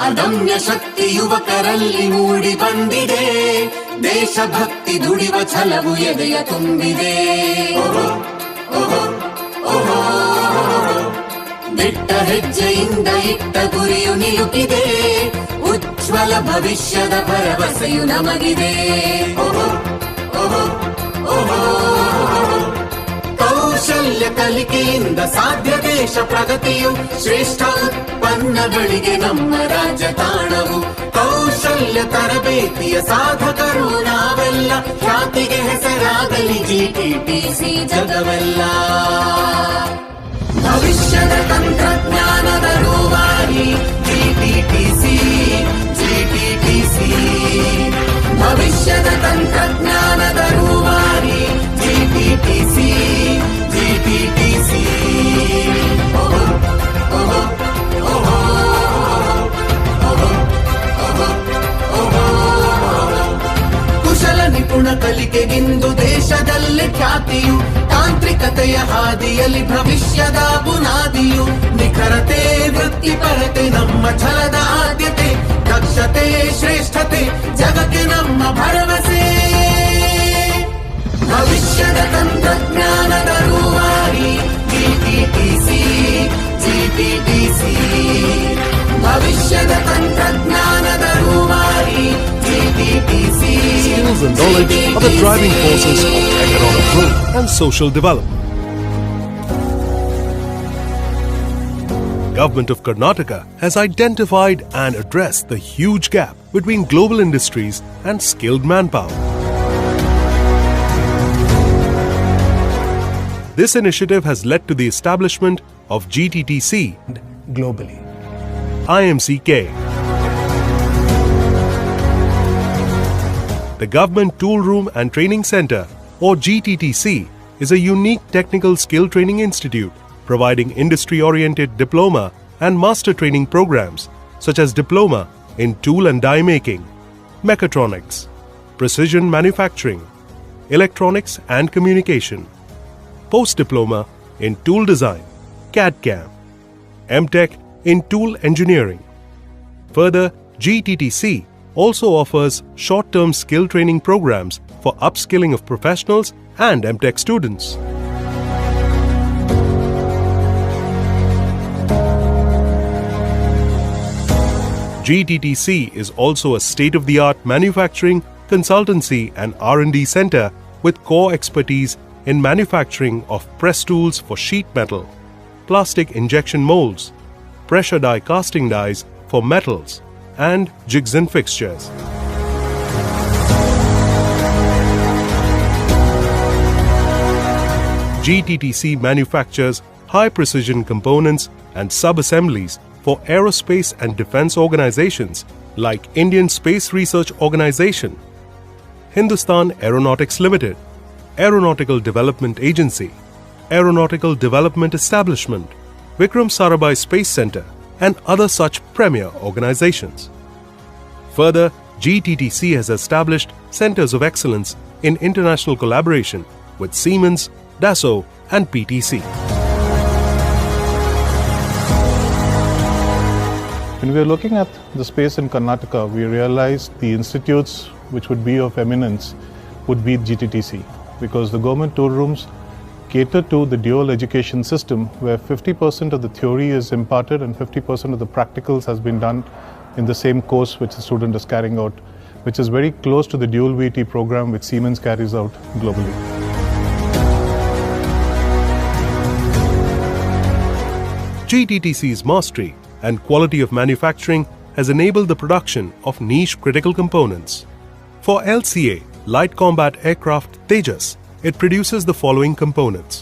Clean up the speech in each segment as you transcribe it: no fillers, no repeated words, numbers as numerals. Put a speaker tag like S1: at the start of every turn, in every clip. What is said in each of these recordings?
S1: ಅದಮ್ಯ ಶಕ್ತಿ ಯುವಕರಲ್ಲಿ ಮೂಡಿ ಬಂದಿದೆ. ದೇಶಭಕ್ತಿ ದುಡಿವ ಛಲವು ಎದೆಯ ತುಂಬಿದೆ. ದಿಟ್ಟ ಹೆಜ್ಜೆಯಿಂದ ಇಟ್ಟ ಗುರಿಯು ನಿಲುಕಿದೆ. ಉಜ್ವಲ ಭವಿಷ್ಯದ ಭರವಸೆಯು ನಮಗಿದೆ. ಕೌಶಲ್ಯ ಕಲಿಕೆಯಿಂದ ಸಾಧ್ಯ ದೇಶ ಪ್ರಗತಿಯು. ಶ್ರೇಷ್ಠ ಉತ್ಪನ್ನಗಳಿಗೆ ನಮ್ಮ ರಾಜ್ಯ ತಾಣವು. ಕೌಶಲ್ಯ ತರಬೇತಿಯ ಸಾಧಕರು ನಾವೆಲ್ಲ. ಖ್ಯಾತಿಗೆ ಹೆಸರಾಗಲಿ ಜಿಟಿಟಿಸಿ ಜಗವೆಲ್ಲ. ಭವಿಷ್ಯದ ತಂತ್ರಜ್ಞಾನದ ರೂವಾರಿ ಜಿಟಿಟಿಸಿ. ಭವಿಷ್ಯದ ತಂತ್ರಜ್ಞಾನದ ರೂವಾರಿ ಜಿಟಿಟಿಸಿ. ಕುಶಲ ನಿಪುಣ ಕಲಿಕೆಗಿಂದು ದೇಶದಲ್ಲಿ ಖ್ಯಾತಿಯು. ತಾಂತ್ರಿಕತೆಯ ಹಾದಿಯಲ್ಲಿ ಭವಿಷ್ಯದ ಬುನಾದಿಯು. ನಿಖರತೆ ವೃತ್ತಿಪರತೆ ನಮ್ಮ ಛಲದ ಆದ್ಯತೆ. ದಕ್ಷತೆ ಶ್ರೇಷ್ಠತೆ ಜಗಕ್ಕೆ ನಮ್ಮ ಭರವಸೆ. ಭವಿಷ್ಯದ ತಂತ್ರಜ್ಞಾನದ ರೂವಾರಿ ಜಿಟಿಟಿಸಿ. ಭವಿಷ್ಯದ ತಂತ್ರಜ್ಞಾನದ ರೂವಾರಿ GTTC.
S2: Skills and knowledge are the driving forces of economic growth and social development. Government of Karnataka has identified and addressed the huge gap between global industries and skilled manpower. This initiative has led to the establishment of GTTC
S3: globally.
S2: IMCK. The Government Tool Room and Training Center, or GTTC, is a unique technical skill training institute providing industry-oriented diploma and master training programs such as diploma in tool and die making, mechatronics, precision manufacturing, electronics and communication, post-diploma in tool design, CAD/CAM, MTech in tool engineering. Further, GTTC also offers short-term skill training programs for upskilling of professionals and MTech students. GTTC is also a state-of-the-art manufacturing, consultancy and R&D center with core expertise in manufacturing of press tools for sheet metal, plastic injection molds, pressure die casting dies for metals, and jigs and fixtures. GTTC manufactures high-precision components and sub-assemblies for aerospace and defense organizations like Indian Space Research Organization, Hindustan Aeronautics Limited, Aeronautical Development Agency, Aeronautical Development Establishment, Vikram Sarabhai Space Center, and other such premier organizations. Further, GTTC has established centers of excellence in international collaboration with Siemens, Dassault, and PTC.
S3: When we are looking at the space in Karnataka, we realized the institutes which would be of eminence would be GTTC, because the government tool rooms cater to the dual education system where 50% of the theory is imparted and 50% of the practicals has been done in the same course which the student is carrying out, which is very close to the dual VT program which Siemens carries out globally.
S2: GTTC's mastery and quality of manufacturing has enabled the production of niche critical components. For LCA, Light Combat Aircraft Tejas, it produces the following components: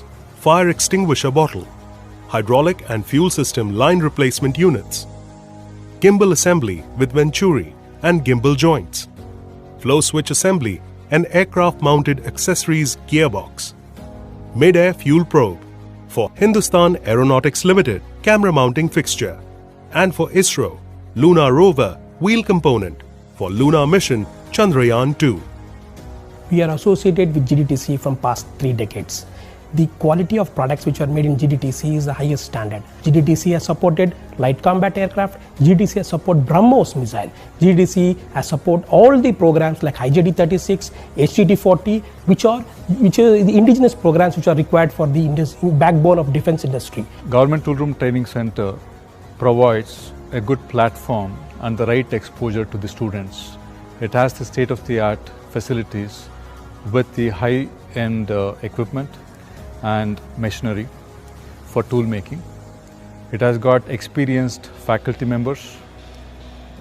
S2: fire extinguisher bottle, hydraulic and fuel system line replacement units, gimbal assembly with venturi and gimbal joints, flow switch assembly and aircraft mounted accessories gearbox, mid-air fuel probe, for Hindustan Aeronautics Limited camera mounting fixture, and for ISRO Lunar Rover wheel component for Lunar mission Chandrayaan-2.
S4: We are associated with GTTC from past 3 decades. the quality of products which are made in GDTC is the highest standard. GDTC has supported light combat aircraft, GDTC has supported BrahMos missile, GDTC has supported all the programs like IJD-36, HTT-40, which are the indigenous programs which are required for the backbone of defense industry.
S5: Government Tool Room Training Center provides a good platform and the right exposure to the students. It has the state-of-the-art facilities with the high-end equipment and machinery for tool making. It has got experienced faculty members.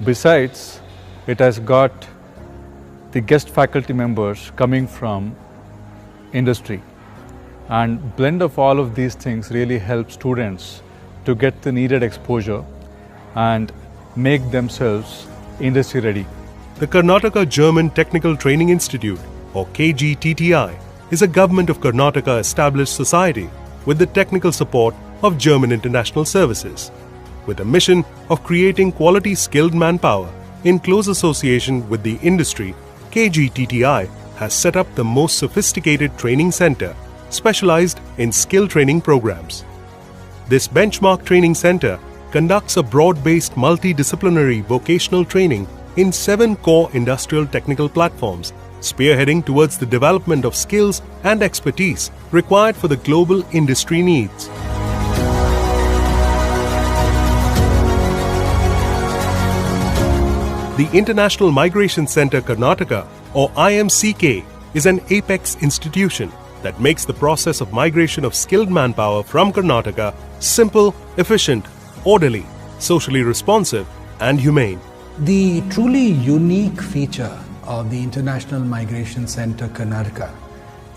S5: Besides, it has got the guest faculty members coming from industry, and blend of all of these things really helps students to get the needed exposure and make themselves industry ready.
S2: The Karnataka German Technical Training Institute, or KGTTI, is a government of Karnataka established society with the technical support of German International Services. With a mission of creating quality skilled manpower in close association with the industry, KGTTI has set up the most sophisticated training center specialized in skill training programs. This benchmark training center conducts a broad-based multidisciplinary vocational training in 7 core industrial technical platforms, spearheading towards the development of skills and expertise required for the global industry needs. The International Migration Center Karnataka, or IMCK, is an apex institution that makes the process of migration of skilled manpower from Karnataka simple, efficient, orderly, socially responsive, and humane.
S6: The truly unique feature of the International Migration Center Karnataka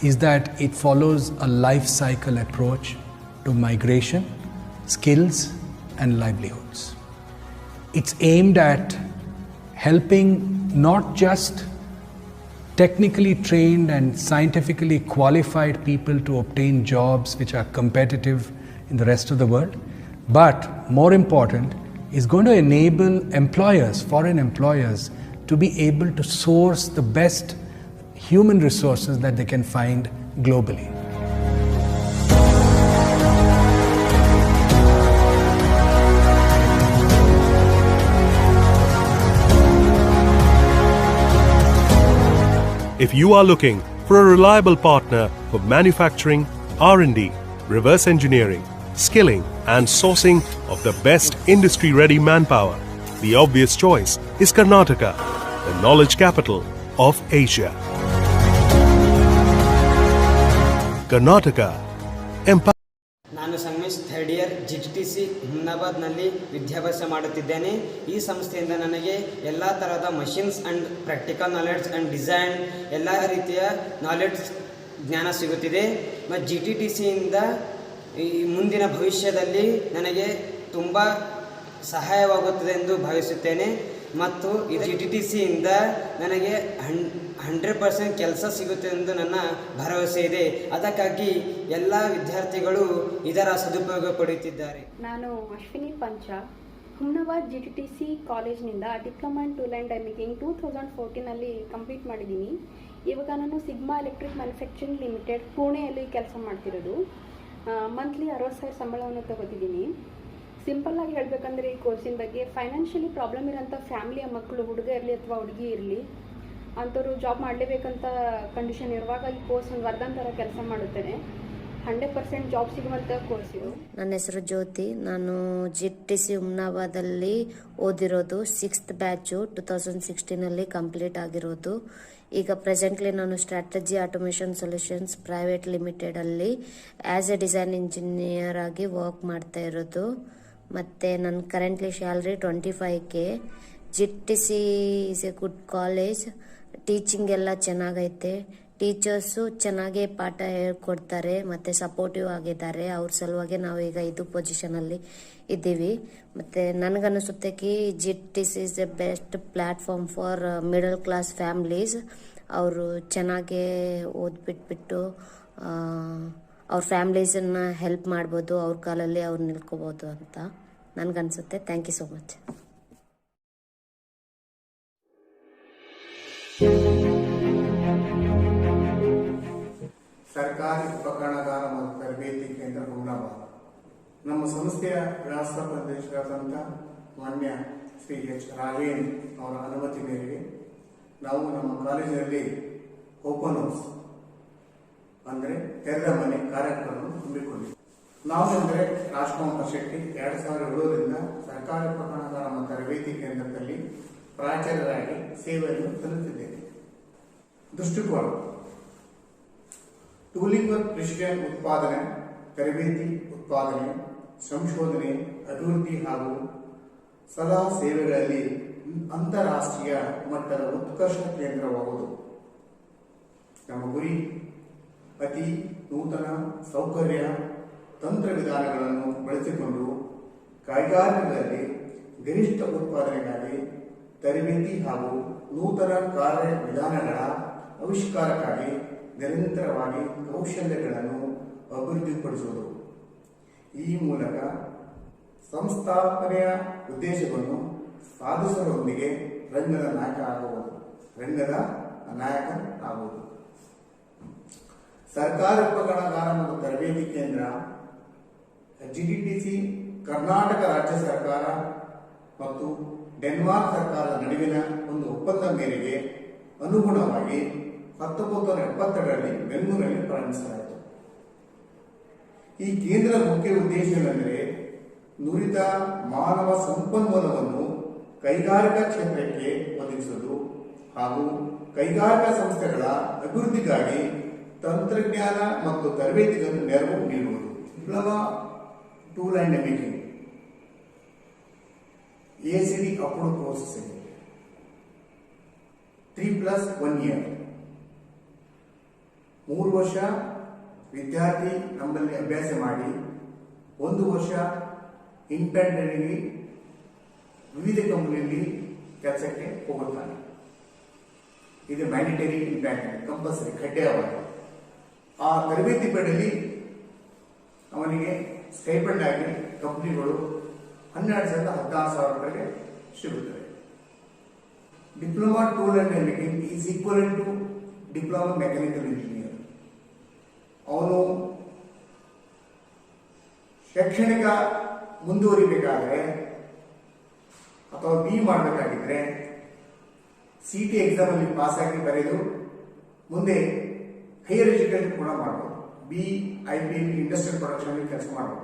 S6: is that it follows a life cycle approach to migration, skills, and livelihoods. It's aimed at helping not just technically trained and scientifically qualified people to obtain jobs which are competitive in the rest of the world, but more important, is going to enable employers, foreign employers, to be able to source the best human resources that they can find globally.
S2: If you are looking for a reliable partner for manufacturing, R&D, reverse engineering, skilling and sourcing of the best industry-ready manpower, the obvious choice is Karnataka, the knowledge capital of Asia. Karnataka,
S7: ನಾನು Sangamesh third year GTTC ಹುಮ್ನಾಬಾದ್ನಲ್ಲಿ ವಿದ್ಯಾಭ್ಯಾಸ ಮಾಡುತ್ತಿದ್ದೇನೆ. ಈ ಸಂಸ್ಥೆಯಿಂದ ನನಗೆ ಎಲ್ಲ ಥರದ machines and practical knowledge and design ಎಲ್ಲ ರೀತಿಯ ನಾಲೆಡ್ಜ್ ಜ್ಞಾನ ಸಿಗುತ್ತಿದೆ. ಮತ್ತು GTTCಯಿಂದ ಈ ಮುಂದಿನ ಭವಿಷ್ಯದಲ್ಲಿ ನನಗೆ ತುಂಬ ಸಹಾಯವಾಗುತ್ತದೆ ಎಂದು ಭಾವಿಸುತ್ತೇನೆ. ಮತ್ತು ಇದು GTTCಯಿಂದ ನನಗೆ 100% ಕೆಲಸ ಸಿಗುತ್ತೆ ಎಂದು ನನ್ನ ಭರವಸೆ ಇದೆ. ಅದಕ್ಕಾಗಿ ಎಲ್ಲ ವಿದ್ಯಾರ್ಥಿಗಳು ಇದರ ಸದುಪಯೋಗ ಪಡೆಯುತ್ತಿದ್ದಾರೆ.
S8: ನಾನು ಅಶ್ವಿನಿ ಪಂಚ, ಹುಮ್ನಾಬಾದ್ GTTC ಕಾಲೇಜ್ನಿಂದ diploma in tool and die making 2014ನಲ್ಲಿ ಕಂಪ್ಲೀಟ್ ಮಾಡಿದ್ದೀನಿ. ಇವಾಗ ನಾನು ಸಿಗ್ಮಾ ಎಲೆಕ್ಟ್ರಿಕ್ ಮ್ಯಾನುಫ್ಯಾಕ್ಚರಿಂಗ್ ಲಿಮಿಟೆಡ್ ಪುಣೆಯಲ್ಲಿ ಕೆಲಸ ಮಾಡ್ತಿರೋದು. ಮಂತ್ಲಿ 60,000 ಸಂಬಳವನ್ನು ತಗೋತಿದ್ದೀನಿ. ಸಿಂಪಲ್ಲಾಗಿ ಹೇಳಬೇಕಂದ್ರೆ ಈ ಕೋರ್ಸಿನ ಬಗ್ಗೆ, ಫೈನಾನ್ಷಿಯಲಿ ಪ್ರಾಬ್ಲಮ್ ಇರೋಂಥ ಫ್ಯಾಮಿಲಿಯ ಮಕ್ಕಳು, ಹುಡುಗ ಇರಲಿ ಅಥವಾ ಹುಡುಗಿ ಇರಲಿ, ಅಂಥವ್ರು ಜಾಬ್ ಮಾಡಲೇಬೇಕಂತ ಕಂಡೀಷನ್ ಇರುವಾಗ ಈ ಕೋರ್ಸ್ ಒಂದು ವರದಾನ ಕೆಲಸ ಮಾಡುತ್ತೇನೆ. 100% ಜಾಬ್ ಸಿಗುವಂಥ ಕೋರ್ಸ್ ಇದು.
S9: ನನ್ನ ಹೆಸರು ಜ್ಯೋತಿ. ನಾನು GTTC ಹುಮ್ನಾಬಾದಲ್ಲಿ ಓದಿರೋದು. 6th ಬ್ಯಾಚು 2016ನಲ್ಲಿ ಕಂಪ್ಲೀಟ್ ಆಗಿರೋದು. ಈಗ ಪ್ರೆಸೆಂಟ್ಲಿ ನಾನು ಸ್ಟ್ರಾಟಜಿ ಆಟೋಮೇಷನ್ ಸೊಲ್ಯೂಷನ್ಸ್ ಪ್ರೈವೇಟ್ ಲಿಮಿಟೆಡಲ್ಲಿ ಆ್ಯಸ್ ಎ ಡಿಸೈನ್ ಇಂಜಿನಿಯರ್ ಆಗಿ ವರ್ಕ್ ಮಾಡ್ತಾ ಇರೋದು. ಮತ್ತು ನನ್ನ currently salary 25K. GTTC is a good college. Teaching ಎಲ್ಲ ಚೆನ್ನಾಗೈತೆ. ಟೀಚರ್ಸು ಚೆನ್ನಾಗೇ ಪಾಠ ಹೇಳ್ಕೊಡ್ತಾರೆ ಮತ್ತು ಸಪೋರ್ಟಿವ್ ಆಗಿದ್ದಾರೆ. ಅವ್ರ ಸಲುವಾಗಿ ನಾವು ಈಗ ಇದು ಪೊಸಿಷನಲ್ಲಿ ಇದ್ದೀವಿ. ಮತ್ತು ನನಗನ್ನಿಸುತ್ತೆ ಕಿ GTTC is A best platform for middle class families. ಅವರು ಚೆನ್ನಾಗೇ ಓದ್ಬಿಟ್ಬಿಟ್ಟು ಅವ್ರ ಫ್ಯಾಮ್ಲೀಸನ್ನು ಹೆಲ್ಪ್ ಮಾಡ್ಬೋದು, ಅವ್ರ ಕಾಲಲ್ಲಿ ಅವ್ರು ನಿಲ್ಕೋಬೋದು ಅಂತ ನನಗನ್ಸುತ್ತೆ. Thank you so much.
S10: ಸರ್ಕಾರಿ ಉಪಕರಣಗಾರ ಸಂಸ್ಥೆಯ ವ್ಯವಸ್ಥಾಪಕ ನಿರ್ದೇಶಕರಾದಂಥ ಮಾನ್ಯ ಶ್ರೀ ಎಚ್ ರಾಘವೇನ್ ಅವರ ಅನುಮತಿ ಮೇರೆಗೆ ನಾವು ನಮ್ಮ ಕಾಲೇಜಿನಲ್ಲಿ ಓಪನ್ ಹೌಸ್ ಅಂದರೆ ತೆರೆದ ಮನೆ ಕಾರ್ಯಕ್ರಮವನ್ನು ಹಮ್ಮಿಕೊಂಡಿದ್ದೇವೆ. ನಾವು ಅಂದರೆ ರಾಜ್ಕುಮಾರ್ ಶೆಟ್ಟಿ 2007ರಿಂದ ಸರ್ಕಾರಿ ಉಪಕರಣಗಾರ ಮತ್ತು ತರಬೇತಿ ಕೇಂದ್ರದಲ್ಲಿ ಪ್ರಾಚಾರ್ಯರಾಗಿ ಸೇವೆಯನ್ನು ಸಲ್ಲಿಸಿದ್ದೇನೆ. ದೃಷ್ಟಿಕೋನ: ಟೂಲಿಂಗ್ ವರ್ಕ್ ಪ್ರಿಸಿಷನ್ ಉತ್ಪಾದನೆ, ತರಬೇತಿ, ಉತ್ಪಾದನೆ, ಸಂಶೋಧನೆ, ಅಭಿವೃದ್ಧಿ ಹಾಗೂ ಸಲಹಾ ಸೇವೆಗಳಲ್ಲಿ ಅಂತಾರಾಷ್ಟ್ರೀಯ ಮಟ್ಟದ ಉತ್ಕರ್ಷ ಕೇಂದ್ರವಾಗುವುದು ನಮ್ಮ ಗುರಿ. ಅತಿ ನೂತನ ಸೌಕರ್ಯ ತಂತ್ರವಿಧಾನಗಳನ್ನು ಬಳಸಿಕೊಂಡು ಕೈಗಾರಿಕೆಗಳಲ್ಲಿ ಗರಿಷ್ಠ ಉತ್ಪಾದನೆಗಾಗಿ ತರಬೇತಿ ಹಾಗೂ ನೂತನ ಕಾರ್ಯವಿಧಾನಗಳ ಆವಿಷ್ಕಾರಕ್ಕಾಗಿ ನಿರಂತರವಾಗಿ ಕೌಶಲ್ಯಗಳನ್ನು ಅಭಿವೃದ್ಧಿಪಡಿಸುವುದು. ಈ ಮೂಲಕ ಸಂಸ್ಥಾಪನೆಯ ಉದ್ದೇಶವನ್ನು ಸಾಧಿಸುವುದರೊಂದಿಗೆ ರಂಗದ ನಾಯಕ ಆಗುವುದು. ಸರ್ಕಾರಿ ಉಪಕರಣಗಾರ ಮತ್ತು ತರಬೇತಿ ಕೇಂದ್ರ ಜಿಟಿಟಿಸಿ ಕರ್ನಾಟಕ ರಾಜ್ಯ ಸರ್ಕಾರ ಮತ್ತು ಡೆನ್ಮಾರ್ಕ್ ಸರ್ಕಾರದ ನಡುವಿನ ಒಂದು ಒಪ್ಪಂದ ಮೇರೆಗೆ ಅನುಗುಣವಾಗಿ 1972ರಲ್ಲಿ ಬೆಂಗಳೂರಿನಲ್ಲಿ ಪ್ರಾರಂಭಿಸಲಾಯಿತು. ಈ ಕೇಂದ್ರದ ಮುಖ್ಯ ಉದ್ದೇಶವೆಂದರೆ ನುರಿತ ಮಾನವ ಸಂಪನ್ಮೂಲವನ್ನು ಕೈಗಾರಿಕಾ ಕ್ಷೇತ್ರಕ್ಕೆ ಒದಗಿಸುವುದು ಹಾಗೂ ಕೈಗಾರಿಕಾ ಸಂಸ್ಥೆಗಳ ಅಭಿವೃದ್ಧಿಗಾಗಿ ತಂತ್ರಜ್ಞಾನ ಮತ್ತು ತರಬೇತಿಗಳನ್ನು ನೆರವು ನೀಡುವುದು. Diploma tool and making ACD approved courses 3+1 year 3 ವರ್ಷ ವಿದ್ಯಾರ್ಥಿ ನಮ್ಮಲ್ಲಿ ಅಭ್ಯಾಸ ಮಾಡಿ 1 ವರ್ಷ ಇಂಟರ್ನ್ಯಾಗಿ ವಿವಿಧ ಕಂಪನಿಯಲ್ಲಿ ಕೆಲಸಕ್ಕೆ ಹೋಗುತ್ತಾನೆ. ಇದು ಮ್ಯಾಂಡೇಟರಿ ಇಂಪ್ಯಾಕ್ಟ್, ಕಂಪಲ್ಸರಿ, ಕಡ್ಡಾಯವಾಗಿ. ಆ ತರಬೇತಿ ಪಡೆಯಲ್ಲಿ ಅವನಿಗೆ ಸ್ಟೈಪಂಡ್ ಆಗಿ ಕಂಪನಿಗಳು 12,000-16,000 ರೂಪಾಯಿಗೆ ಸಿಗುತ್ತದೆ. Diploma tool and making is equal to diploma mechanical engineer. ಅವನು ಶೈಕ್ಷಣಿಕ ಮುಂದುವರಿಬೇಕಾದ್ರೆ ಅಥವಾ ಬಿ ಮಾಡಬೇಕಾಗಿದ್ರೆ CT ಎಕ್ಸಾಮ್ ಅಲ್ಲಿ ಪಾಸ್ ಆಗಿ ಬರೆದು ಮುಂದೆ ಹೈಯರ್ ಎಜುಕೇಶನ್ ಕೂಡ ಮಾಡಬಹುದು. BIPL ಇಂಡಸ್ಟ್ರಿಯಲ್ ಪ್ರೊಡಕ್ಷನ್ ಕೆಲಸ ಮಾಡಬಹುದು,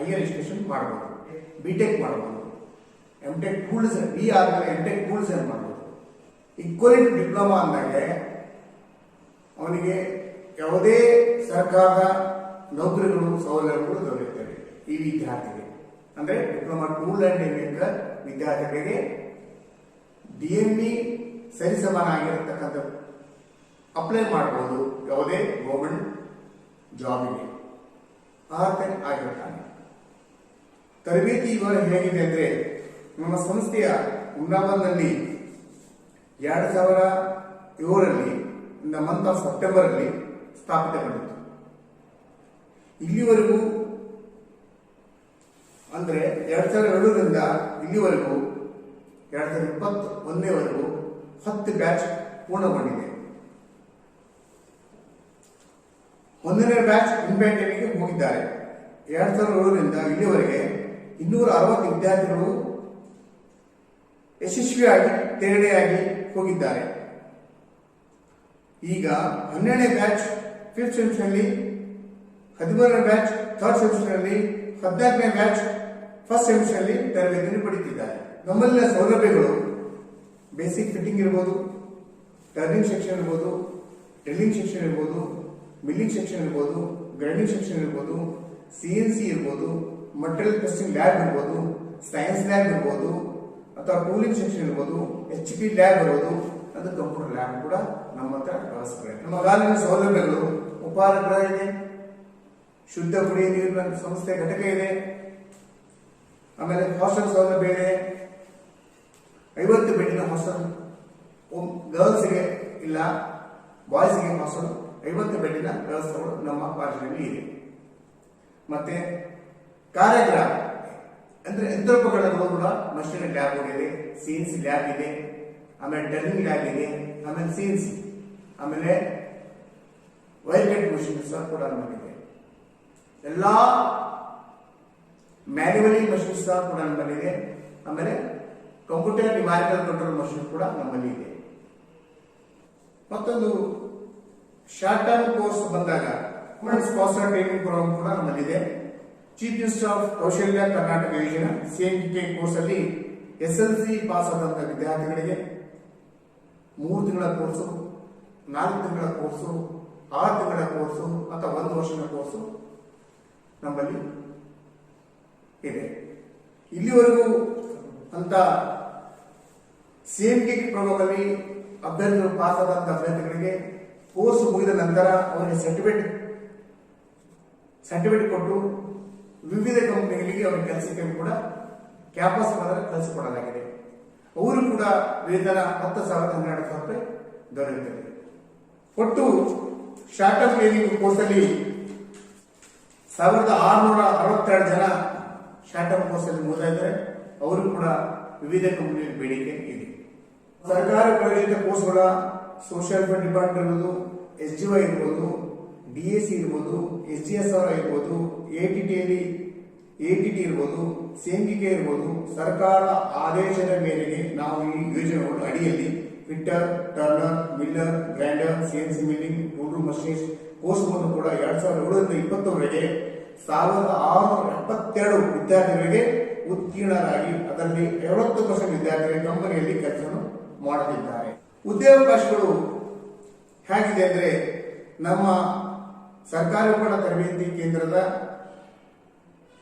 S10: ಹೈಯರ್ ಎಜುಕೇಶನ್ ಮಾಡಬಹುದು, BTech ಮಾಡಬಹುದು, MTech ಟೂಲ್ಸ್, ಬಿ ಆದ್ಮೇಲೆ MTech ಟೂಲ್ಸ್ ಏನು ಮಾಡಬಹುದು. ಈಕ್ವಲೆಂಟ್ ಡಿಪ್ಲೊಮಾ ಅಂದಾಗೆ ಅವನಿಗೆ ಯಾವುದೇ ಸರ್ಕಾರದ ನೌಕರಿಗಳು ಸೌಲಭ್ಯಗಳು ದೊರೆಯುತ್ತವೆ. ಈ ವಿದ್ಯಾರ್ಥಿಗೆ ಅಂದ್ರೆ ಡಿಪ್ಲೊಮಾ ಟೂಲ್ ಅಂಡ್ ಮೇಕರ್ ವಿದ್ಯಾರ್ಥಿಗಳಿಗೆ DME ಸರಿಸಮಾನ ಆಗಿರತಕ್ಕಂಥ ಅಪ್ಲೈ ಮಾಡಬಹುದು ಯಾವುದೇ ಗೌರ್ಮೆಂಟ್ ಜಾಬಿಗೆ ಆಗಿರ್ತಾನೆ. ತರಬೇತಿ ಇವಾಗ ಹೇಗಿದೆ ಅಂದ್ರೆ ನಮ್ಮ ಸಂಸ್ಥೆಯ ಹುಮ್ನಾಬಾದ್ನಲ್ಲಿ 2007ರಲ್ಲಿ ಮಂತ್ ಆಫ್ ಸೆಪ್ಟೆಂಬರ್ ಅಲ್ಲಿ ಸ್ಥಾಪಿತಗೊಂಡಿತು. ಇಲ್ಲಿವರೆಗೂ ಅಂದ್ರೆ 2002ರಿಂದ ಇಲ್ಲಿವರೆಗೂ 2021ವರೆಗೂ 10 ಬ್ಯಾಚ್ ಪೂರ್ಣಗೊಂಡಿದೆ. 1ನೇ ಬ್ಯಾಚ್ ಇಂಪ್ಯಾಕ್ಟಿಗೆ ಹೋಗಿದ್ದಾರೆ. 2007ರಿಂದ ಇಲ್ಲಿವರೆಗೆ 260 ವಿದ್ಯಾರ್ಥಿಗಳು ಯಶಸ್ವಿಯಾಗಿ ತೇರ್ಡೆಯಾಗಿ ಹೋಗಿದ್ದಾರೆ. ಈಗ 12ನೇ ಬ್ಯಾಚ್ 5th ಸೆಮಿಸ್ಟರ್ನಲ್ಲಿ, 13ನೇ ಬ್ಯಾಚ್ 3rd ಸೆಮಿಸ್ಟರ್ನಲ್ಲಿ, 14ನೇ ಬ್ಯಾಚ್ 1st ಸೆಮಿಸ್ಟರ್ನಲ್ಲಿ ತರಬೇತಿಯನ್ನು ಪಡೆಯುತ್ತಿದ್ದಾರೆ. ನಮ್ಮಲ್ಲಿನ ಸೌಲಭ್ಯಗಳು ಬೇಸಿಕ್ ಫಿಟ್ಟಿಂಗ್ ಇರ್ಬೋದು, ಟರ್ನಿಂಗ್ ಸೆಕ್ಷನ್ ಇರ್ಬೋದು, ಡ್ರಿಲ್ಲಿಂಗ್ ಸೆಕ್ಷನ್ ಇರ್ಬೋದು, ಮಿಲ್ಲಿಂಗ್ ಸೆಕ್ಷನ್ ಇರ್ಬೋದು, ಗ್ರೈಂಡಿಂಗ್ ಸೆಕ್ಷನ್ ಇರ್ಬೋದು, CNC ಇರ್ಬೋದು, ಮಟೀರಿಯಲ್ ಟೆಸ್ಟಿಂಗ್ ಲ್ಯಾಬ್ ಇರ್ಬೋದು, ಸೈನ್ಸ್ ಲ್ಯಾಬ್ ಇರ್ಬೋದು, ಅಥವಾ ಟೂಲಿಂಗ್ ಸೆಕ್ಷನ್ ಇರ್ಬೋದು, HP ಲ್ಯಾಬ್ ಇರ್ಬೋದು, ಅದು ಕಂಪ್ಯೂಟರ್ ಲ್ಯಾಬ್ ಕೂಡ ನಮ್ಮ ಹತ್ರ ವ್ಯವಸ್ಥೆ. ನಮ್ಮ ಕಾಲಿನ ಸೌಲಭ್ಯಗಳು ಉಪಹಾರ ಗೃಹ ಇದೆ, ಶುದ್ಧ ಕುಡಿಯುವ ನೀರಿನ ಸಂಸ್ಥೆ ಘಟಕ ಇದೆ, ಆಮೇಲೆ ಹಾಸ್ಟೆಲ್ ಸೌಲಭ್ಯ ಇದೆ. 50 ಬೆಡ್ಡಿನ ಹಾಸ್ಟೆಲ್ ಗರ್ಲ್ಸ್ಗೆ ಇಲ್ಲ, ಬಾಯ್ಸ್ಗೆ ಹಾಸ್ಟೆಲ್ 50 ಬೆಡ್ಡಿನ ವ್ಯವಸ್ಥೆಗಳು ನಮ್ಮ ಕಾಲೇಜಿನಲ್ಲಿ ಇದೆ. ಮತ್ತೆ ಕಾರ್ಯಗ್ರಹ ಅಂದ್ರೆ ಯಂತ್ರೋಪಕರಣಗಳು ಕೂಡ ಮಷಿನ್ ಲ್ಯಾಬ್ ಇದೆ, CNC ಲ್ಯಾಬ್ ಇದೆ, ಆಮೇಲೆ ಟರ್ನಿಂಗ್ ಲ್ಯಾಬ್ ಇದೆ, ಆಮೇಲೆ CNC, ಆಮೇಲೆ ವೈರ್ ಕಟ್ ಮಷಿನ್ ಸಹ ಕೂಡ ನಮಗಿದೆ. ಎಲ್ಲಾ ಮ್ಯಾನ್ಯುವಲಿ ಮಷಿನ್ಸ್ ಕೂಡ ನಮ್ಮಲ್ಲಿದೆ. ಆಮೇಲೆ ಕಂಪ್ಯೂಟರ್ ನ್ಯೂಮ್ಯಾರಿಕಲ್ ಕಂಟ್ರೋಲ್ ಮಷಿನ್ ಕೂಡ ನಮ್ಮಲ್ಲಿ ಇದೆ. ಮತ್ತೊಂದು ಶಾರ್ಟ್ ಟರ್ಮ್ ಕೋರ್ಸ್ ಬಂದಾಗ ಸ್ಪಾನ್ಸರ್ ಟ್ರೈನಿಂಗ್ ಪ್ರೋಗ್ರಾಮ್ ಕೂಡ ನಮ್ಮಲ್ಲಿದೆ. ಚೀಫ್ ಮಿನಿಸ್ಟರ್ ಆಫ್ ಕೌಶಲ್ಯ ಕರ್ನಾಟಕ ಯೋಜನಾ CNK ಕೋರ್ಸ್ ಅಲ್ಲಿ SLC ಪಾಸ್ ಆದಂತಹ ವಿದ್ಯಾರ್ಥಿಗಳಿಗೆ 3 ತಿಂಗಳ ಕೋರ್ಸು, 4 ತಿಂಗಳ ಕೋರ್ಸು, 6 ತಿಂಗಳ ಕೋರ್ಸು ಅಥವಾ 1 ವರ್ಷದ ಕೋರ್ಸು ನಮ್ಮಲ್ಲಿ ಇದೆ. ಇಲ್ಲಿವರೆಗೂ ಅಂತ CNK ಪ್ರೋಗ್ರಾಮ್ ಅಲ್ಲಿ ಅಭ್ಯರ್ಥಿಗಳು ಪಾಸ್ ಆದಂತಹ ಅಭ್ಯರ್ಥಿಗಳಿಗೆ ಕೋರ್ಸ್ ಮುಗಿದ ನಂತರ ಅವರಿಗೆ ಸರ್ಟಿಫಿಕೇಟ್ ಕೊಟ್ಟು ವಿವಿಧ ಕಂಪನಿಗಳಿಗೆ ಅವರ ಕೆಲಸಕ್ಕೆ ಕೂಡ ಕ್ಯಾಂಪಸ್ ಕಳಿಸಿಕೊಡಲಾಗಿದೆ. ಅವರು ಕೂಡ ವೇತನ 10,000 ರೂಪಾಯಿ ದೊರೆಯುತ್ತದೆ. ಒಟ್ಟು ಶಾರ್ಟ್ ಟರ್ಮ್ ಟ್ರೈನಿಂಗ್ ಕೋರ್ಸ್ ಅಲ್ಲಿ 1662 ಜನ ಶಾರ್ಟ್ ಟರ್ಮ್ ಕೋರ್ಸ್ ಅಲ್ಲಿ ಓದ್ತಾ ಇದ್ದಾರೆ. ಅವರು ಕೂಡ ವಿವಿಧ ಕಂಪನಿಯ ಬೇಡಿಕೆ ಇದೆ. ಸರ್ಕಾರ ಪ್ರಾಯೋಜಿತ ಕೋರ್ಸ್ಗಳ ಸೋಷಿಯಲ್ ವೆಲ್ಫೇರ್ ಡಿಪಾರ್ಟ್ಮೆಂಟ್ ಇರ್ಬೋದು, SGY ಇರ್ಬೋದು, DAC ಇರ್ಬೋದು, SGSR ಇರ್ಬೋದು, ATT ಇರ್ಬೋದು, CNK ಇರ್ಬೋದು, ಸರ್ಕಾರ ಆದೇಶದ ಮೇರೆಗೆ ನಾವು ಈ ಯೋಜನೆಗಳ ಅಡಿಯಲ್ಲಿ fitter, turner, Miller, grinder, CNC milling, tool machines ಕೋರ್ಸ್ಗಳನ್ನು ಕೂಡ 2007-2020 1672 ವಿದ್ಯಾರ್ಥಿಗಳಿಗೆ ಉತ್ತೀರ್ಣರಾಗಿ ಅದರಲ್ಲಿ 70% ವಿದ್ಯಾರ್ಥಿಗಳು ಕಂಪನಿಯಲ್ಲಿ ಕೆಲಸ ಮಾಡುತ್ತಿದ್ದಾರೆ. ಉದ್ಯೋಗಾವಕಾಶಗಳು ಹೇಗಿದೆ ಅಂದ್ರೆ ನಮ್ಮ ಸರ್ಕಾರಿ ಉನ್ನತ ತರಬೇತಿ ಕೇಂದ್ರದ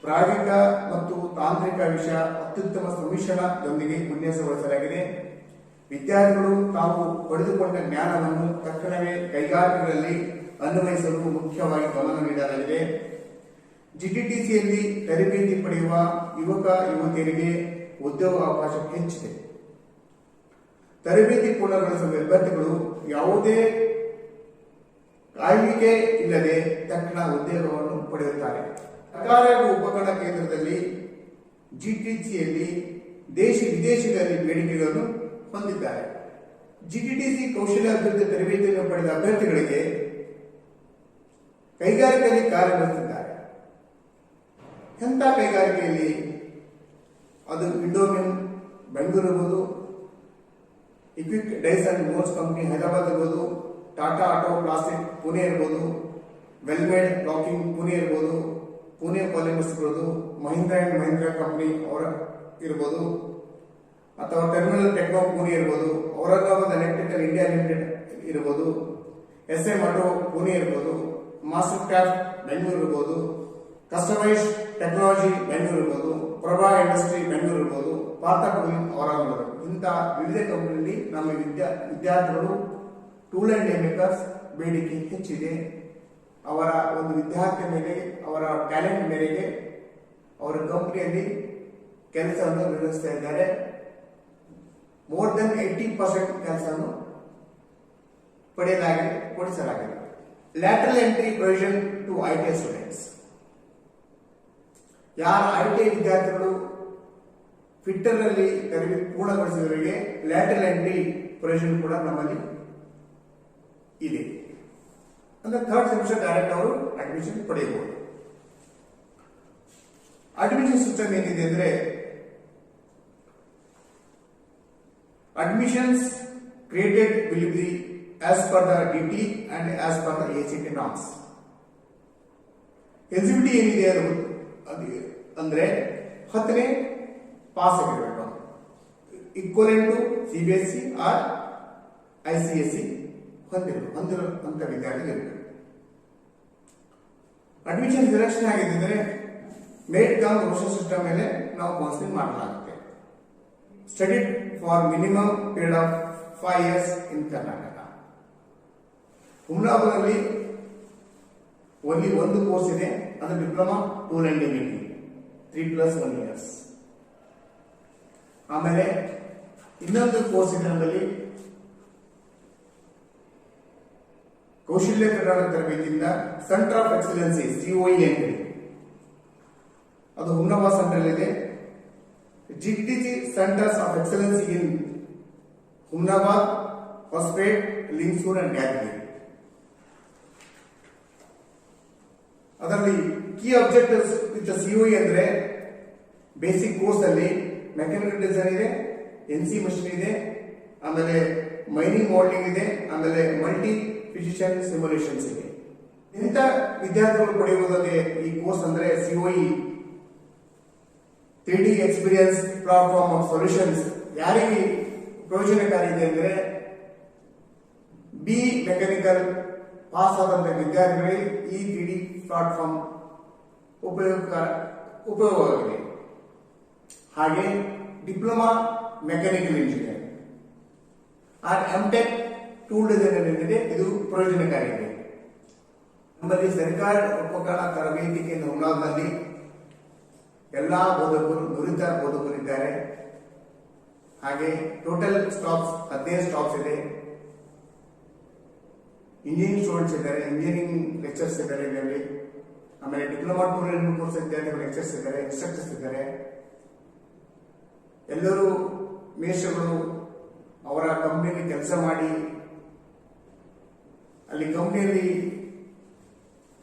S10: ಪ್ರಾಯೋಗಿಕ ಮತ್ತು ತಾಂತ್ರಿಕ ವಿಷಯ ಅತ್ಯುತ್ತಮ ಸಮ್ಮಿಶ್ರಣದೊಂದಿಗೆ ವಿನ್ಯಾಸಗೊಳಿಸಲಾಗಿದೆ. ವಿದ್ಯಾರ್ಥಿಗಳು ತಾವು ಪಡೆದುಕೊಂಡ ಜ್ಞಾನವನ್ನು ತಕ್ಷಣವೇ ಕೈಗಾರಿಕೆಗಳಲ್ಲಿ ಅನ್ವಯಿಸಲು ಮುಖ್ಯವಾಗಿ ಗಮನ ನೀಡಲಾಗಿದೆ. GTTCಯಲ್ಲಿ ತರಬೇತಿ ಪಡೆಯುವ ಯುವಕ ಯುವತಿಯರಿಗೆ ಉದ್ಯೋಗಾವಕಾಶ ಹೆಚ್ಚಿದೆ. ತರಬೇತಿ ಪೂರ್ಣಗೊಳಿಸುವ ಅಭ್ಯರ್ಥಿಗಳು ಯಾವುದೇ ಕಾಯುವಿಕೆ ಇಲ್ಲದೆ ತಕ್ಷಣ ಉದ್ಯೋಗವನ್ನು ಪಡೆಯುತ್ತಾರೆ. ಸರ್ಕಾರ ಉಪಕರಣ ಕೇಂದ್ರದಲ್ಲಿ GTTCಯಲ್ಲಿ ದೇಶ ವಿದೇಶಗಳಲ್ಲಿ ಬೇಡಿಕೆಗಳನ್ನು ಹೊಂದಿದ್ದಾರೆ. GTTC ಕೌಶಲ್ಯ ಅಭಿವೃದ್ಧಿ ತರಬೇತಿಯನ್ನು ಪಡೆದ ಅಭ್ಯರ್ಥಿಗಳಿಗೆ ಕೈಗಾರಿಕೆಯಲ್ಲಿ ಕಾರ್ಯನಿರ್ವಹಿಸುತ್ತಿದ್ದಾರೆ. ಎಂಥ ಕೈಗಾರಿಕೆಯಲ್ಲಿ ಅದು ವಿಂಡೋಮಿನ್ ಬೆಂಗಳೂರು ಇರ್ಬೋದು, ಇಕ್ವಿಕ್ dies and moulds company Hyderabad ಇರ್ಬೋದು, ಟಾಟಾ ಆಟೋ ಪ್ಲಾಸ್ಟಿಕ್ ಪುಣೆ ಇರ್ಬೋದು, ವೆಲ್ಮೇಡ್ ಬ್ಲಾಕಿಂಗ್ ಪುಣೆ ಇರ್ಬೋದು, ಪುಣೆ ಪಾಲಿಮರ್ಸ್ ಇರ್ಬೋದು, ಮಹೀಂದ್ರ ಅಂಡ್ ಮಹೀಂದ್ರ ಕಂಪನಿ ಅವರ ಇರ್ಬೋದು, ಅಥವಾ ಟರ್ಮಿನಲ್ ಟೆಕ್ನೋ ಪುಣೆ ಇರ್ಬೋದು, ಔರಂಗಾಬಾದ್ ಎಲೆಕ್ಟ್ರಿಕಲ್ ಇಂಡಿಯಾ ಲಿಮಿಟೆಡ್ ಇರ್ಬೋದು, SM ಆಟೋ ಪುಣೆ ಇರ್ಬೋದು, ಮಾಸ್ಟರ್ ಕ್ರಾಫ್ಟ್ ಬೆಂಗಳೂರು ಇರ್ಬೋದು, ಕಸ್ಟಮೈಸ್ ಟೆಕ್ನಾಲಜಿ ಬೆಂಗಳೂರು ಇರ್ಬೋದು, ಪ್ರಭಾ ಇಂಡಸ್ಟ್ರಿ ಬೆಂಗಳೂರು ಇರ್ಬೋದು, ಪಾರ್ಥ ಟೂಲಿಂಗ್ ಔರಂಗಾಬಾದ್ ಇಂಥ ವಿವಿಧ ಕಂಪನಿಯಲ್ಲಿ ನಮ್ಮ ವಿದ್ಯಾರ್ಥಿಗಳು ಟೂಲ್ ಅಂಡ್ ಡೇ ಮೇಕರ್ಸ್ ಬೇಡಿಕೆ ಹೆಚ್ಚಿದೆ. ಅವರ ಒಂದು ವಿದ್ಯಾರ್ಥಿ ಮೇಲೆ ಅವರ ಟ್ಯಾಲೆಂಟ್ ಮೇರೆಗೆ ಅವರ ಕಂಪನಿಯಲ್ಲಿ ಕೆಲಸವನ್ನು ನಿರ್ವಹಿಸ್ತಾ ಇದ್ದಾರೆ. ಮೋರ್ ದೆನ್ 80% ಕೆಲಸವನ್ನು ಕೊಡಿಸಲಾಗಿದೆ. Lateral entry provision to ITI students. ಯಾರ ITI ವಿದ್ಯಾರ್ಥಿಗಳು ಫಿಟ್ಟರ್ ನಲ್ಲಿ ತರಬೇತಿ ಪೂರ್ಣಗೊಳಿಸಿದವರಿಗೆ ಲ್ಯಾಟರಲ್ ಎಂಟ್ರಿ ಪ್ರೊವಿಷನ್ ಕೂಡ ನಮ್ಮಲ್ಲಿ ಇದೆ. ಅಂದ್ರೆ 3rd ಸೆಮಿಸ್ಟರ್ ಡೈರೆಕ್ಟ್ ಅವರು ಅಡ್ಮಿಷನ್ ಪಡೆಯಬಹುದು. ಅಡ್ಮಿಷನ್ ಸಿಸ್ಟಮ್ ಏನಿದೆ ಅಂದ್ರೆ admissions created will be as per the DT and as per the ACT norms. Eligibility ಏನಿದೆ ಅದು ಅಂದ್ರೆ 10ನೇ ಪಾಸ್ ಆಗಿರಬೇಕು, equivalent to CBSE or ICSE ಹೊಂದಿರುವಂತ ವಿದ್ಯಾರ್ಥಿ ಇರಬೇಕು. ಅಡ್ಮಿಷನ್ ಸೆಲೆಕ್ಷನ್ ಆಗಿದ್ದರೆ ಮೇರಿಟ್ ಕಮ್ ರೋಸ್ಟರ್ ಸಿಸ್ಟಮ್ ಮೇಲೆ ನಾವು ಕೌನ್ಸಿಲಿಂಗ್ ಮಾಡಲಾಗುತ್ತೆ. Studied for minimum period of 5 years in Karnataka. ಹುಮ್ನಾಬಾದಲ್ಲಿ ಓನ್ಲಿ ಒಂದು ಕೋರ್ಸ್ ಇದೆ, ಅದು diploma tool and die making 3+1 years. ಆಮೇಲೆ ಇನ್ನೊಂದು ಕೋರ್ಸ್ ಇದೆ ನಮ್ಮಲ್ಲಿ ಕೌಶಲ್ಯ ಕರ್ನಾಟಕ ತರಬೇತಿಯಿಂದ ಸೆಂಟರ್ ಆಫ್ ಎಕ್ಸಲೆನ್ಸಿ COE ಅಂತ ಅದು ಹುಮ್ನಾಬಾದ್ ಸೆಂಟರ್ ಇದೆ. GTTC centres of excellency in Humnabad, Hospet, Lingsugur and Yadgir. ಅದರಲ್ಲಿ ಕೀ ಅಬ್ಜೆಕ್ಟಿವ್ಸ್ ವಿತ್ COE ಅಂದ್ರೆ ಬೇಸಿಕ್ ಕೋರ್ಸ್ ಅಲ್ಲಿ ಮೆಕ್ಯಾನಿಕಲ್ ಡಿಸೈನ್ ಇದೆ, NC ಮಷಿನ್ ಇದೆ, ಆಮೇಲೆ ಮೈನಿಂಗ್ ಮಾಡಲಿಂಗ್ ಇದೆ, ಆಮೇಲೆ ಮಲ್ಟಿ ಫಿಸಿಷನ್ ಸಿಮ್ಯುಲೇಷನ್ಸ್ ಇದೆ. ಇಂಥ ವಿದ್ಯಾರ್ಥಿಗಳು ಪಡೆಯುವುದಕ್ಕೆ ಈ ಕೋರ್ಸ್ ಅಂದ್ರೆ COE 3D experience platform of solutions ಯಾರಿಗೆ ಪ್ರಯೋಜನಕಾರಿ ಇದೆ ಅಂದ್ರೆ ಬಿ ಮೆಕ್ಯಾನಿಕಲ್ ಪಾಸ್ ಆದಂತ ವಿದ್ಯಾರ್ಥಿಗಳಿಗೆ ಈ 3D ಪ್ಲಾಟ್ಫಾರ್ಮ್ ಉಪಯೋಗವಾಗಿದೆ. ಹಾಗೆ diploma mechanical engineer MTech tool designer ಏನಿದೆ ಇದು ಪ್ರಯೋಜನಕಾರಿ ಇದೆ. ನಮ್ಮಲ್ಲಿ ಸರ್ಕಾರ ಉಪಕರಣ ತರಬೇತಿ ಕೇಂದ್ರ ಹುನ್ನಾವದಲ್ಲಿ ಎಲ್ಲಾ ಬೋಧಕರು ನುರಿತ ಬೋಧಕರಿದ್ದಾರೆ. ಹಾಗೆ ಟೋಟಲ್ ಸ್ಟಾಫ್ಸ್ 15 ಸ್ಟಾಫ್ಸ್ ಇದೆ. ಇಂಜಿನಿಯರಿಂಗ್ ಸ್ಟೂಡೆಂಟ್ಸ್ ಇದ್ದಾರೆ, ಇಂಜಿನಿಯರಿಂಗ್ ಲೆಕ್ಚರ್ಸ್ ಇದ್ದಾರೆ ಇದರಲ್ಲಿ. ಆಮೇಲೆ ಡಿಪ್ಲೊಮಾ ಕೋರ್ಸ್ ವಿದ್ಯಾರ್ಥಿಗಳು ಲೆಕ್ಚರ್ಸ್ ಇದ್ದಾರೆ, ಇನ್ಸ್ಟ್ರಕ್ಟರ್ಸ್ ಇದ್ದಾರೆ. ಎಲ್ಲರೂ ಮೇಷಗಳು ಅವರ ಕಂಪನಿಯಲ್ಲಿ ಕೆಲಸ ಮಾಡಿ ಅಲ್ಲಿ ಕಂಪನಿಯಲ್ಲಿ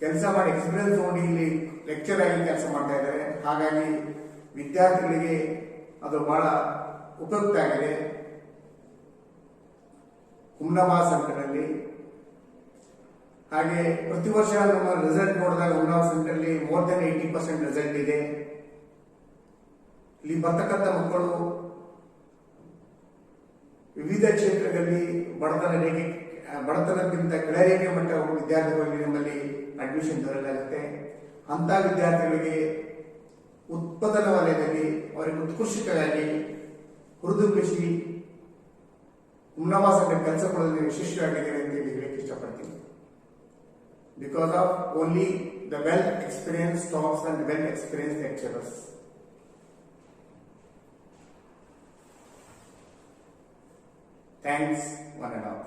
S10: ಕೆಲಸ ಮಾಡಿ ಎಕ್ಸ್ಪೀರಿಯನ್ಸ್ ನೋಡಿ ಇಲ್ಲಿ ಲೆಕ್ಚರ್ ಆಗಿ ಕೆಲಸ ಮಾಡ್ತಾ ಇದ್ದಾರೆ. ಹಾಗಾಗಿ ವಿದ್ಯಾರ್ಥಿಗಳಿಗೆ ಅದು ಬಹಳ ಉಪಯುಕ್ತ ಆಗಿದೆ. ಹುಮ್ನಾಬಾ ಸೆಂಟರ್ ಅಲ್ಲಿ ಹಾಗೆ ಪ್ರತಿ ವರ್ಷ ನಮ್ಮ ರಿಸಲ್ಟ್ ನೋಡಿದಾಗ ಹುಮ್ನಾಬಾ ಸೆಂಟರ್ ಅಲ್ಲಿ ಮೋರ್ ದೆನ್ 80% ರಿಸಲ್ಟ್ ಇದೆ. ಇಲ್ಲಿ ಬರ್ತಕ್ಕಂಥ ಮಕ್ಕಳು ವಿವಿಧ ಕ್ಷೇತ್ರದಲ್ಲಿ ಬಡತನಕ್ಕಿಂತ ಕೆಳರೇಖೆ ಮಟ್ಟ ವಿದ್ಯಾರ್ಥಿಗಳಿಗೆ ನಮ್ಮಲ್ಲಿ ಅಡ್ಮಿಷನ್ ದೊರೆಯಲಾಗುತ್ತೆ. ಅಂತ ವಿದ್ಯಾರ್ಥಿಗಳಿಗೆ ಉತ್ಪಾದನಾ ವಲಯದಲ್ಲಿ ಅವರಿಗೆ ಉತ್ಕೃಷ್ಟವಾಗಿ ಹುರಿದುಂಬಿಸಿ ಹುಮ್ನಾಬಾ ಸೆಂಟರ್ ಕೆಲಸ ಕೊಡೋದ್ರಲ್ಲಿ ವಿಶಿಷ್ಟವಾಗಿದೆ ಅಂತ ಹೇಳಲಿಕ್ಕೆ ಇಷ್ಟಪಡ್ತೀನಿ. Because of only the well experience staffs and well experience lecturers. Thanks, one and all.